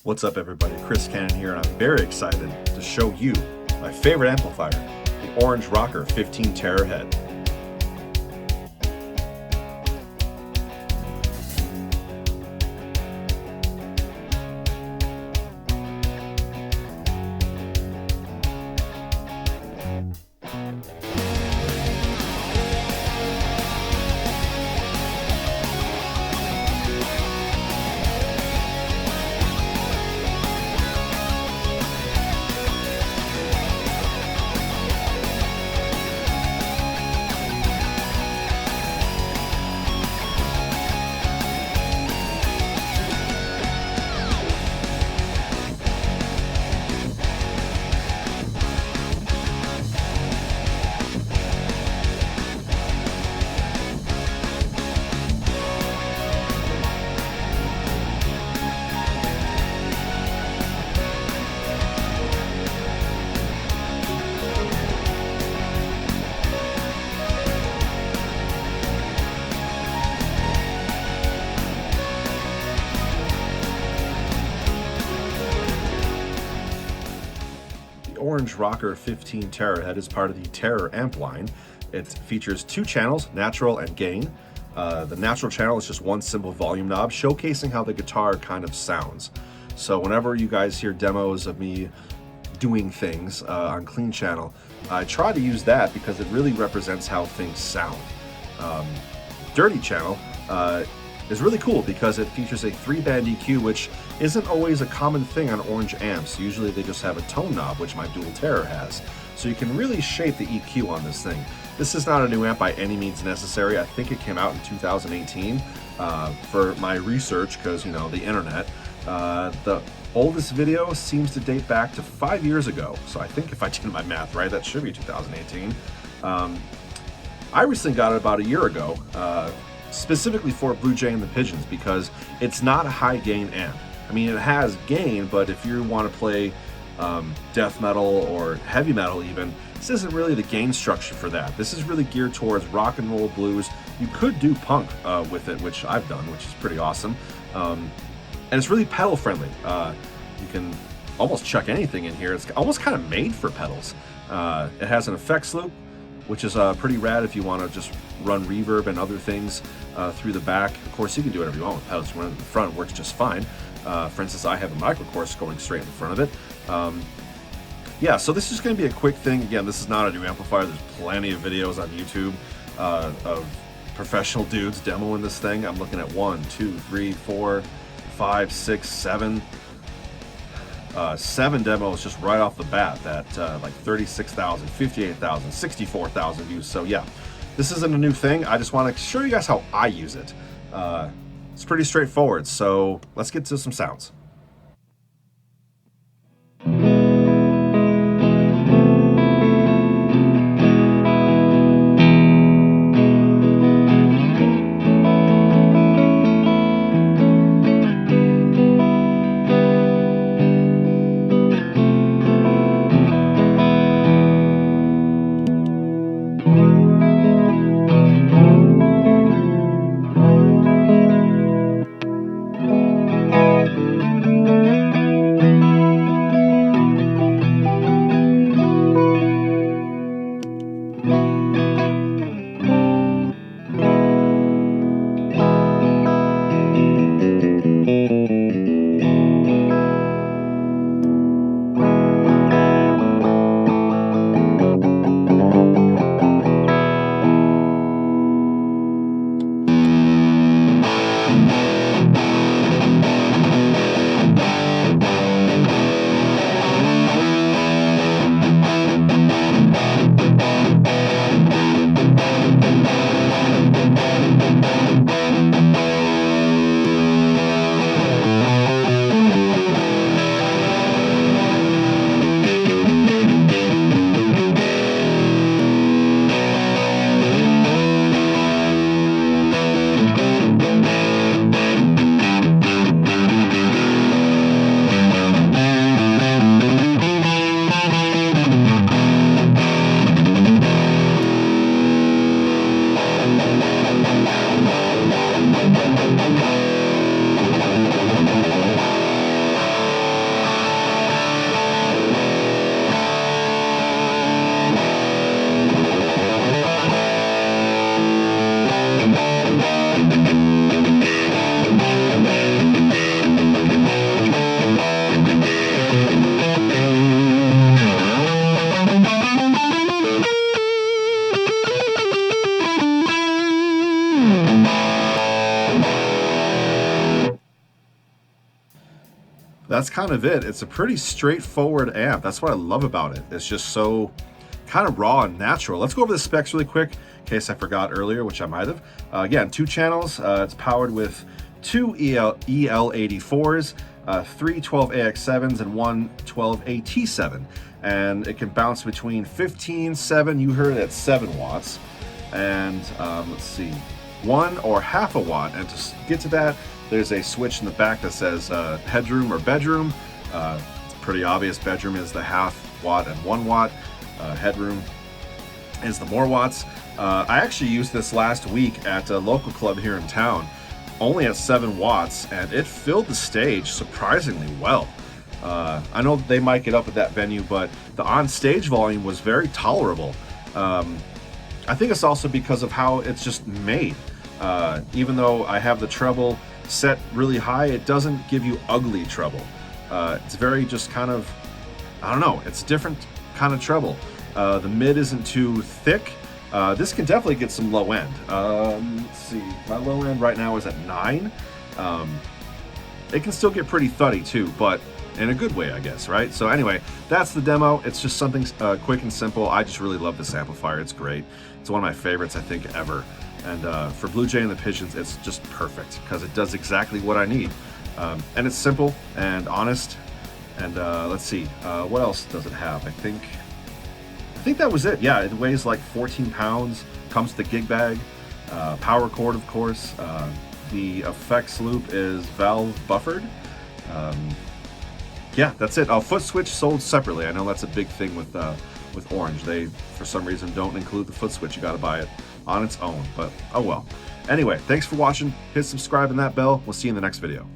What's up everybody, Chris Cannon here, and I'm very excited to show you my favorite amplifier, the Orange Rocker 15 Terahead. Orange Rocker 15 Terahead is part of the Terror amp line. It features two channels, natural and gain. The natural channel is just one simple volume knob showcasing how the guitar kind of sounds. So whenever you guys hear demos of me doing things on Clean Channel, I try to use that because it really represents how things sound. Dirty Channel is really cool because it features a 3-band EQ, which isn't always a common thing on Orange amps. Usually they just have a tone knob, which my Dual Terror has. So you can really shape the EQ on this thing. This is not a new amp by any means necessary. I think it came out in 2018 for my research, because, you know, the internet. The oldest video seems to date back to 5 years ago. So I think if I did my math right, that should be 2018. I recently got it about a year ago, specifically for Blue Jay and the Pigeons, because it's not a high gain amp. I mean, it has gain, but if you want to play death metal or heavy metal even, this isn't really the gain structure for that. This is really geared towards rock and roll, blues. You could do punk with it, which I've done, which is pretty awesome. And it's really pedal friendly. You can almost chuck anything in here. It's almost kind of made for pedals. It has an effects loop, which is pretty rad if you want to just run reverb and other things through the back. Of course, you can do whatever you want with pedals. Run in the front, works just fine. For instance, I have a microcourse going straight in the front of it. Yeah, so this is going to be a quick thing. Again, this is not a new amplifier. There's plenty of videos on YouTube of professional dudes demoing this thing. I'm looking at 1, 2, 3, 4, 5, 6, 7. 7 demos just right off the bat that like 36,000, 58,000, 64,000 views. So yeah, this isn't a new thing. I just want to show you guys how I use it. It's pretty straightforward. So let's get to some sounds. that's kind of it. It's a pretty straightforward amp. That's what I love about it. It's just so kind of raw and natural. Let's go over the specs really quick in case I forgot earlier, which I might have. Again, 2 channels. It's powered with 2 EL84s, 3 12AX7s, and 1 12AT7. And it can bounce between 15, 7, you heard it at 7 watts, and let's see, 1 or half a watt. And to get to that, there's a switch in the back that says headroom or bedroom. It's pretty obvious. Bedroom is the half watt and 1 watt. Headroom is the more watts. I actually used this last week at a local club here in town, only at 7 watts, and it filled the stage surprisingly well. I know they mic it up at that venue, but the on-stage volume was very tolerable. I think it's also because of how it's just made. Even though I have the treble set really high, it doesn't give you ugly treble. It's very just kind of, I don't know, it's a different kind of treble. The mid isn't too thick. This can definitely get some low end. Let's see, my low end right now is at 9. It can still get pretty thuddy too, but in a good way, I guess, right? So anyway, that's the demo. It's just something quick and simple. I just really love this amplifier. It's great. It's one of my favorites, I think, ever. And for Blue Jay and the Pigeons, it's just perfect because it does exactly what I need. And it's simple and honest. And let's see, what else does it have? I think that was it. Yeah, it weighs like 14 pounds, comes with the gig bag, power cord, of course. The effects loop is valve buffered. Yeah, that's it. Foot switch sold separately. I know that's a big thing with Orange. They, for some reason, don't include the foot switch. You got to buy it on its own, but oh well. Anyway, thanks for watching. Hit subscribe and that bell. We'll see you in the next video.